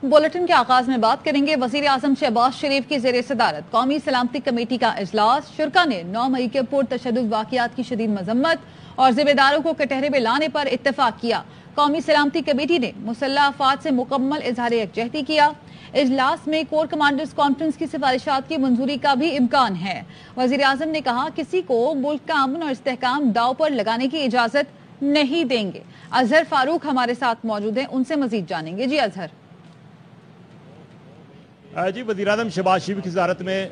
Bulletin के आगाज में बात करेंगे वजीर आजम शहबाज शरीफ की ज़ेरे सदारत कौमी सलामती कमेटी का इजलास। शुरा ने 9 मई के पुरतशद्दुद वाक़यात की शदीद मजम्मत और जिम्मेदारों को कटहरे में लाने पर इत्तेफाक किया। कौमी सलामती कमेटी ने मुसल्लह अफवाद से मुकम्मल इजहार यकजहती किया। इजलास में कोर कमांडर्स कॉन्फ्रेंस की सिफारिशात की मंजूरी का भी इम्कान है। वजीर आजम ने कहा, किसी को मुल्क का अमन और इस्तेहकाम दाव पर लगाने की इजाजत नहीं देंगे। अजहर फारूक हमारे साथ मौजूद हैं, उनसे मजीद जानेंगे। जी अजहर। जी, वज़ीर-ए-आज़म शहबाज शरीफ की सदारत में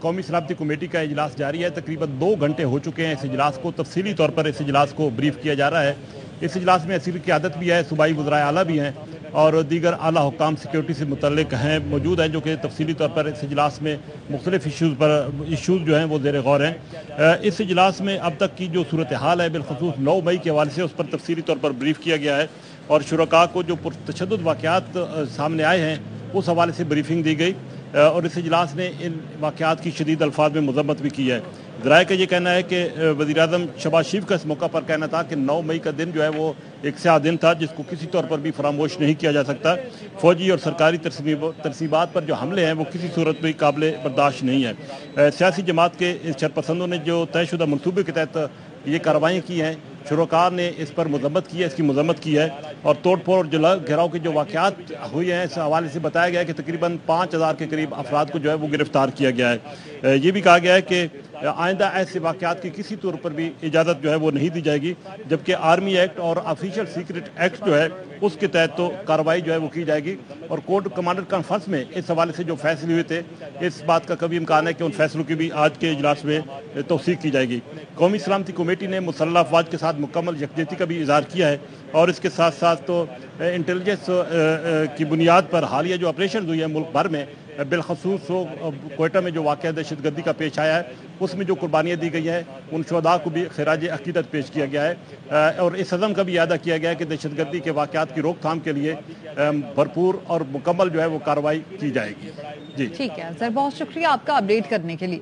कौमी सलामती कमेटी का इजलास जारी है। तकरीबन 2 घंटे हो चुके हैं। इस इजलास को तफसीली तौर पर इस इजलास को ब्रीफ किया जा रहा है। इस इजलास में असीर क़यादत भी है, सूबाई वज़राए आला भी हैं और दीगर आला हुक्काम सिक्योरिटी से मुतल्लिक हैं मौजूद हैं, जो कि तफसीली तौर पर इस इजलास में मुख्तलिफ इशूज़ जो हैं वो ज़ेर गौर हैं। इस इजलास में अब तक की जो सूरत हाल है बिलखसूस 9 मई के हवाले से उस पर तफसीली तौर पर ब्रीफ किया गया है और शुरका को जो पुरतशद्दुद वाक़यात सामने आए हैं उस हवाले से ब्रीफिंग दी गई और इस इजलास ने इन वाक़यात की शदीद अल्फाज में मजम्मत भी की है। ज़राए का ये कहना है कि वज़ीर-ए-आज़म शहबाज शरीफ का इस मौका पर कहना था कि 9 मई का दिन जो है वो एक स्याह दिन था जिसको किसी तौर पर भी फरामोश नहीं किया जा सकता। फ़ौजी और सरकारी तरसीबात पर जो हमले हैं वो किसी सूरत में काबिल बर्दाश्त नहीं है। सियासी जमात के इस शरपसंदों ने जो तयशुदा मनसूबे के तहत ये कार्रवाई की हैं, शुरकार ने इस पर मजम्मत की है, इसकी मजम्मत की है और तोड़ फोड़ और जला घेराव के जो वाक़यात हुए हैं इस हवाले से बताया गया है कि तकरीबन 5000 के करीब अफराद को जो है वो गिरफ्तार किया गया है। ये भी कहा गया है कि आइंदा ऐसे वाक़यात की किसी तौर पर भी इजाज़त जो है वो नहीं दी जाएगी, जबकि आर्मी एक्ट और ऑफिशियल सीक्रेट एक्ट जो है उसके तहत तो कार्रवाई जो है वो की जाएगी। और कोर कमांडर कॉन्फ्रेंस में इस हवाले से जो फैसले हुए थे इस बात का कभी इम्कान है कि उन फैसलों की भी आज के इजलास में तौसीक की जाएगी। कौमी सलामती कमेटी ने मुसल्लह अफवाज के साथ मुकम्मल यकजहती का भी इजहार किया है और इसके साथ साथ तो इंटेलिजेंस की बुनियाद पर हालिया जो ऑपरेशन हुई है मुल्क भर में बिलखसूस कोयटा में जो वाक़या दहशतगर्दी का पेश आया है उसमें जो कुर्बानियाँ दी गई हैं उन शुहदा को भी खिराज अकीदत पेश किया गया है और इस अज़म का भी अदा किया गया है कि दहशतगर्दी के वाक़यात की रोकथाम के लिए भरपूर और मुकम्मल जो है वो कार्रवाई की जाएगी। जी ठीक है सर, बहुत शुक्रिया आपका अपडेट करने के लिए।